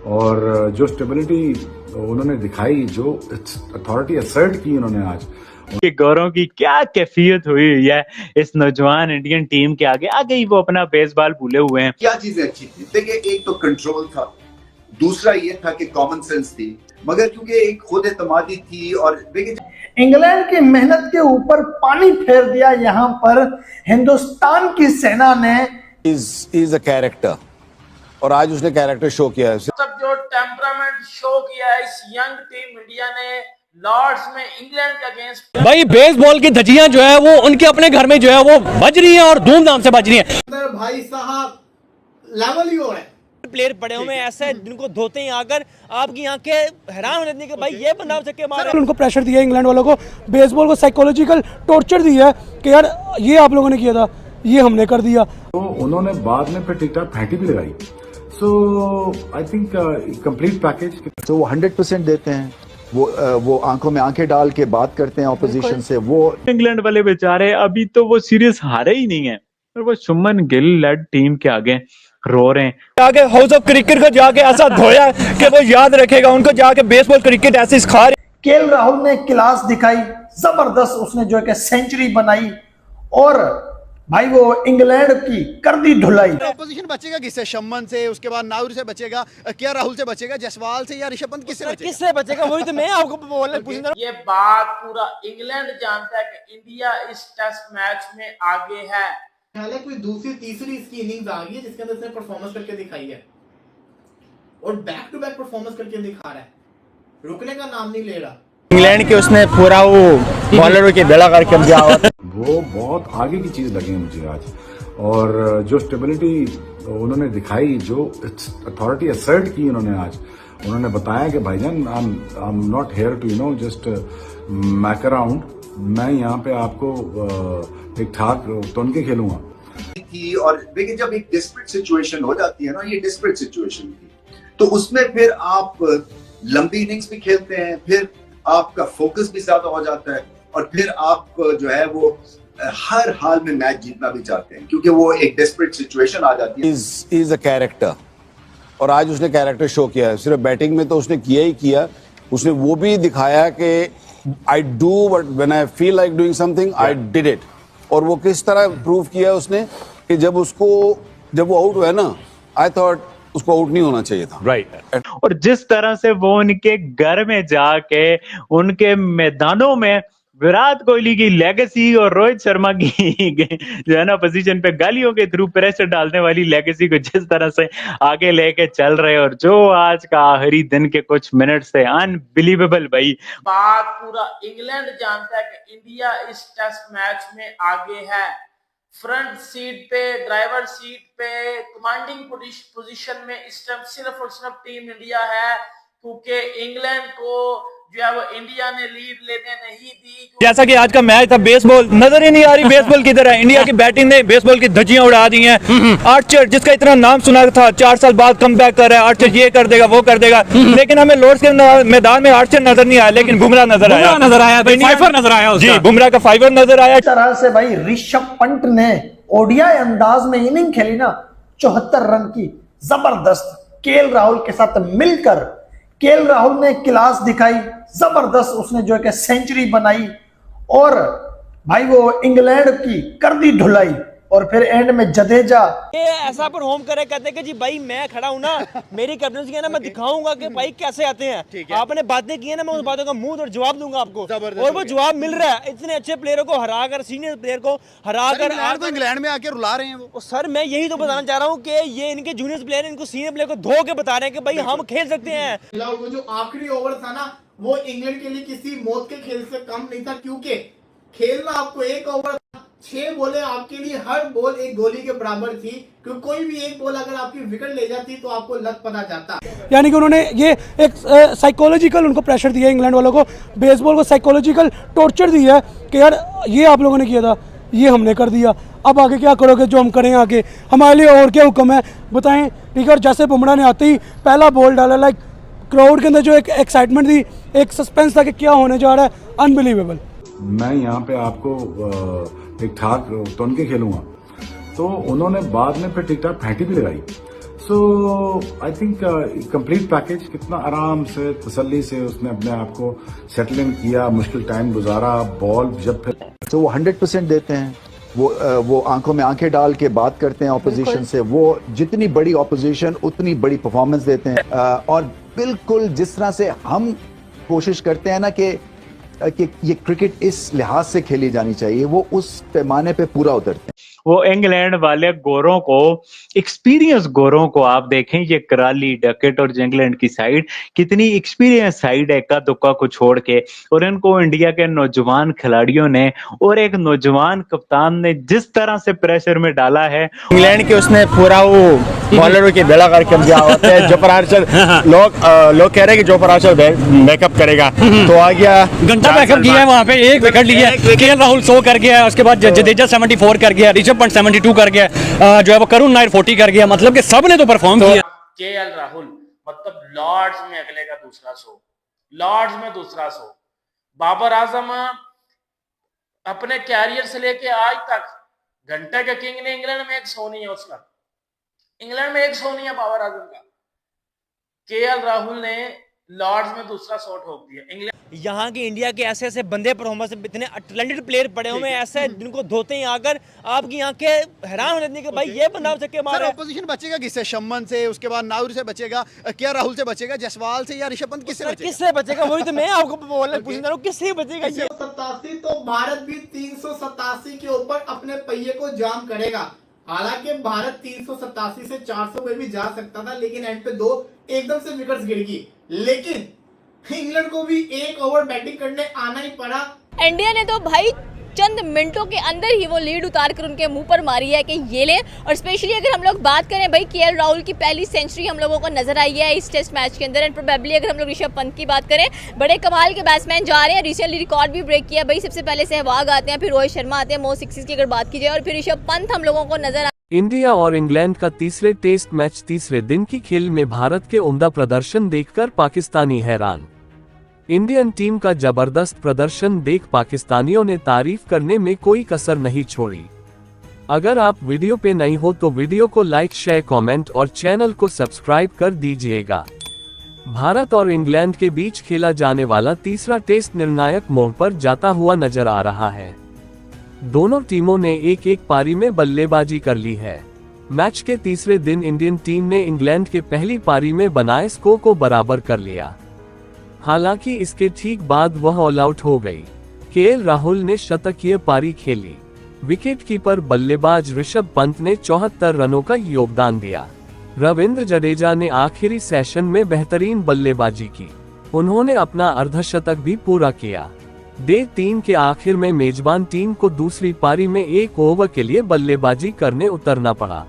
और जो स्टेबिलिटी उन्होंने दिखाई, जो अथॉरिटी असर्ट की उन्होंने आज, कि गौरव की क्या कैफियत हुई है इस नौजवान इंडियन टीम के आगे ही वो अपना बेसबॉल भूले हुए हैं। क्या चीजें अच्छी थी? देखिए, एक तो कंट्रोल था, दूसरा ये था कि कॉमन सेंस थी, मगर क्योंकि एक खुद एतमादी थी। और देखिए, इंग्लैंड की मेहनत के ऊपर पानी फेर दिया यहाँ पर हिंदुस्तान की सेना ने। इज अ कैरेक्टर, और आज उसने कैरेक्टर शो किया है। सब जो टेम्परामेंट शो किया है इस यंग टीम इंडिया ने लॉर्ड्स में इंग्लैंड के अगेंस्ट। भाई बेसबॉल की धज्जियां जो है वो उनके अपने घर में जो है वो बज रही हैं और धूमधाम से बज रही हैं। भाई साहब लेवल ही हो रहा है। प्लेयर पड़े हुए ऐसे जिनको धोते हैं आकर आपकी आंखें हैरान हो जाती है कि भाई ये बंदा छक्के मार रहा है। उनको प्रेशर दिया इंग्लैंड वालों को, बेसबॉल को साइकोलॉजिकल टॉर्चर दिया है कि यार ये आप लोगों ने किया था, ये हमने कर दिया। तो उन्होंने बाद में फिर टिकटॉक फैंटी भी लगाई। सो आई थिंक कंप्लीट पैकेज। तो वो 100% देते हैं, वो आंखों में आंखें डाल के बात करते हैं ऑपोजिशन से। वो इंग्लैंड वाले बेचारे अभी तो वो सीरीज हारे ही नहीं है और वो शुभमन गिल लेड टीम के आगे रो रहे हैं। आगे हाउस ऑफ क्रिकेट को जाके ऐसा धोया कि वो याद रखेगा उनको, जाके बेसबॉल क्रिकेट ऐसे सिखा रहे। केएल राहुल ने क्लास दिखाई, जबरदस्त उसने जो है कि सेंचुरी बनाई और भाई वो इंग्लैंड की कर दी धुलाई। ऑपोजिशन बचेगा किससे? शम्मन से, उसके बाद नाउर से बचेगा, क्या राहुल से बचेगा, जायसवाल से या ऋषभ पंत किससे बचेगा? वही तो मैं आपको बोलने पूछना। ये बात पूरा इंग्लैंड जानता है कि इंडिया इस टेस्ट मैच में आगे है। पहले कोई दूसरी तीसरी इसकी इनिंग्स आ गई है जिसके अंदर इसने परफॉर्मेंस करके दिखाई है और बैक टू बैक परफॉर्मेंस करके दिखा रहा है, रुकने का नाम नहीं ले रहा। इंग्लैंड के उसने पूरा वो बॉलर के बेड़ा करके दिया। वो बहुत आगे की चीज लगी मुझे आज। और जो स्टेबिलिटी उन्होंने दिखाई, जो अथॉरिटी असर्ट की उन्होंने आज, उन्होंने बताया कि भाईजान I am not here to just muck around, मैं यहाँ पे आपको ठीक ठाक तोन के खेलूंगा। और देखिए, जब एक डिस्परेट सिचुएशन हो जाती है ना, ये डिस्परेट सिचुएशन थी, तो उसमें फिर आप लंबी इनिंग्स भी खेलते हैं, फिर आपका फोकस भी ज्यादा हो जाता है और फिर आप जो है वो हर हाल में मैच जीतना भी चाहते हैं, क्योंकि वो एक डेस्परेट सिचुएशन आ जाती है। इज अ कैरेक्टर, और आज उसने कैरेक्टर शो किया है। सिर्फ बैटिंग में तो उसने किया ही किया, उसने वो भी दिखाया कि I do but when I feel like doing something I did it. और वो किस तरह प्रूव किया उसने कि जब वो आउट हुआ ना, आई थॉट उसको आउट नहीं होना चाहिए था। राइट। और जिस तरह से वो उनके घर में जाके उनके मैदानों में विराट कोहली की लेगेसी और रोहित शर्मा की जो है ना पोजीशन पे गालियों के थ्रू प्रेशर डालने वाली लेगेसी को जिस तरह से आगे लेके चल रहे, और जो आज का आखिरी दिन के कुछ मिनट से अनबिलीवेबल भाई। बात पूरा इंग्लैंड जानता है कि इंडिया इस टेस्ट मैच में आगे है। फ्रंट सीट पे, ड्राइवर सीट पे, कमांडिंग पोजीशन में इस टाइम सिर्फ और सिर्फ टीम इंडिया है, क्योंकि इंग्लैंड को जो है वो इंडिया ने लीड लेने नहीं दी। जैसा कि आज का मैच था, बेसबॉल नजर ही नहीं आ रही बेसबॉल किधर है। इंडिया की बैटिंग ने बेसबॉल की धज्जियां उड़ा दी हैं। आर्चर जिसका इतना नाम सुना था, 4 साल बाद कम बैक कर रहा है, आर्चर ये कर देगा वो कर देगा, लेकिन हमें लॉर्ड्स के मैदान में आर्चर नजर नहीं आया, लेकिन बुमराह नजर आया फाइवर नजर आया जी, बुमराह का फाइवर नजर आया। इस तरह से भाई ऋषभ पंत ने ओडीआई अंदाज में इनिंग खेली ना, 74 रन की जबरदस्त। केएल राहुल के साथ मिलकर केएल राहुल ने क्लास दिखाई, जबरदस्त उसने जो है कि सेंचुरी बनाई और भाई वो इंग्लैंड की कर दी धुलाई। और फिर एंड में जडेजा ये ऐसा पर होम करे, कहते हैं कि जी भाई मैं खड़ा हूं ना, मेरी कैप्टनसी है ना, मैं दिखाऊंगा कि भाई कैसे आते हैं। आपने बातें की है ना, मैं उस बातों का मुंह और जवाब दूंगा आपको, और वो जवाब मिल रहा है। इतने अच्छे प्लेयरों को हराकर, सीनियर प्लेयर को हराकर तो इंग्लैंड में आके रुला रहे हैं वो। सर मैं यही तो बताना चाह रहा हूँ कि ये इनके जूनियर प्लेयर इनको सीनियर प्लेयर को धो के बता रहे हैं कि भाई हम खेल सकते हैं। वो जो आखिरी ओवर था ना, वो इंग्लैंड के लिए किसी मौत के खेल से कम नहीं था, क्योंकि खेलना आपको एक ओवर 6 बॉलें आपके लिए हर बॉल एक गोली के बराबर थी, क्योंकि कोई भी एक बॉल अगर आपकी विकेट ले जाती तो आपको लत पता जाता। यानी कि उन्होंने ये एक साइकोलॉजिकल उनको प्रेशर दिया इंग्लैंड वालों को, बेसबॉल को साइकोलॉजिकल टॉर्चर दिया है कि यार ये आप लोगों ने किया था, ये हमने कर दिया, अब आगे क्या करोगे, जो हम करें आगे हमारे लिए और क्या हुक्म है बताएं। ठीक है, और जैसे बुमराह ने आते ही पहला बॉल डाला, लाइक क्राउड के अंदर जो एक एक्साइटमेंट थी, एक सस्पेंस था कि क्या होने जा रहा है, अनबिलीवेबल। मैं यहाँ पे आपको ठीक ठाक तोन के खेलूंगा। तो उन्होंने बाद में फिर टिकटॉक फैंटी भी लगाई। सो आई थिंक कंप्लीट पैकेज, कितना आराम से तसल्ली से उसने अपने आप को सेटल इन किया, मुश्किल टाइम गुजारा, बॉल जब फिर तो वो 100% देते हैं, वो आंखों में आंखें डाल के बात करते हैं ऑपोजिशन से, वो जितनी बड़ी ऑपोजिशन उतनी बड़ी परफॉर्मेंस देते हैं। और बिल्कुल जिस तरह से हम कोशिश करते हैं ना कि ये क्रिकेट इस लिहाज से खेली जानी चाहिए, वो उस पैमाने पे पूरा उतरते हैं। वो इंग्लैंड वाले गोरों को, एक्सपीरियंस गोरों को आप देखें, ये कराली, डकेट और इंग्लैंड की साइड कितनी एक्सपीरियंस साइड है, इक्का दुक्का को छोड़ के, और इनको इंडिया के नौजवान खिलाड़ियों ने और एक नौजवान कप्तान ने जिस तरह से प्रेशर में डाला है। इंग्लैंड के उसने पूरा वो बॉलरों की बेड़ा करके दिया होता है। जोफर आर्चर, लोग कह रहे हैं कि जोफर आर्चर बैकअप करेगा, तो आ गया, घंटा बैकअप किया है, वहां पे एक विकेट लिया, केएल राहुल 100 कर गया, उसके बाद जडेजा 74 कर गया, ऋषभ पंत 72 कर गया, जो है वो करुण नायर 40 कर गया। मतलब कि सब ने तो परफॉर्म किया। केएल राहुल मतलब लॉर्ड्स में अगले का दूसरा शो, लॉर्ड्स में दूसरा शो। बाबर आजम अपने कैरियर से लेके आज तक घंटे के किंग ने, इंग्लैंड में एक शो नहीं है उसका, इंग्लैंड में एक शो नहीं है बाबर आजम का। केएल राहुल ने लॉर्ड्स में दूसरा शॉट ठोक दिया। इंग्लैंड यहाँ के इंडिया के ऐसे ऐसे बंदे परफॉर्मेंस, इतने टैलेंटेड प्लेयर पड़े हुए हैं ऐसे, जिनको धोते ही आकर आपकी आंखें हैरान हो जाती है कि भाई ये बंदा चक्के मार रहा है। ऑपोजिशन बचेगा किससे? शम्मन से, उसके बाद नाउर से बचेगा, क्या राहुल से बचेगा, जसवाल से या ऋषभ पंत किससे बचेगा? वही तो मैं आपको पूछना रहा हूँ, किससे बचेगा ये? 387 तो भारत भी 387 के ऊपर अपने पहिए को जाम करेगा। हालांकि भारत 387 से 400 पे भी जा सकता था, लेकिन एंड पे 2 एकदम से विकेट्स गिर गई। लेकिन इंग्लैंड को भी 1 ओवर बैटिंग करने आना ही पड़ा। इंडिया ने तो भाई चंद मिनटों के अंदर ही वो लीड उतार कर उनके मुंह पर मारी है कि ये लें। और स्पेशली अगर हम लोग बात करें भाई, केएल राहुल की पहली सेंचुरी हम लोगों को नजर आई है इस टेस्ट मैच के अंदर। एंड प्रोबेबली अगर हम लोग ऋषभ पंत की बात करें, बड़े कमाल के बैट्समैन जा रहे हैं, रिसेंटली रिकॉर्ड भी ब्रेक किया भाई। सबसे पहले सहवाग आते हैं, फिर रोहित शर्मा आते हैं, मोस्ट सिक्सेस की अगर बात की जाए, और फिर ऋषभ पंत हम लोगों को नजर। इंडिया और इंग्लैंड का तीसरे टेस्ट मैच तीसरे दिन की खेल में भारत के उम्दा प्रदर्शन देखकर पाकिस्तानी हैरान। इंडियन टीम का जबरदस्त प्रदर्शन देख पाकिस्तानियों ने तारीफ करने में कोई कसर नहीं छोड़ी। अगर आप वीडियो पे नए हो तो वीडियो को लाइक, शेयर, कमेंट और चैनल को सब्सक्राइब कर दीजिएगा। भारत और इंग्लैंड के बीच खेला जाने वाला तीसरा टेस्ट निर्णायक मोड़ पर जाता हुआ नजर आ रहा है। दोनों टीमों ने एक एक पारी में बल्लेबाजी कर ली है। मैच के तीसरे दिन इंडियन टीम ने इंग्लैंड के पहली पारी में बनाए स्कोर को बराबर कर लिया। हालांकि इसके ठीक बाद वह ऑल आउट हो गई। केएल राहुल ने शतकीय पारी खेली। विकेटकीपर बल्लेबाज ऋषभ पंत ने 74 रनों का योगदान दिया। रविंद्र जडेजा ने आखिरी सेशन में बेहतरीन बल्लेबाजी की। उन्होंने अपना अर्धशतक भी पूरा किया। डे 3 के आखिर में मेजबान टीम को दूसरी पारी में 1 ओवर के लिए बल्लेबाजी करने उतरना पड़ा।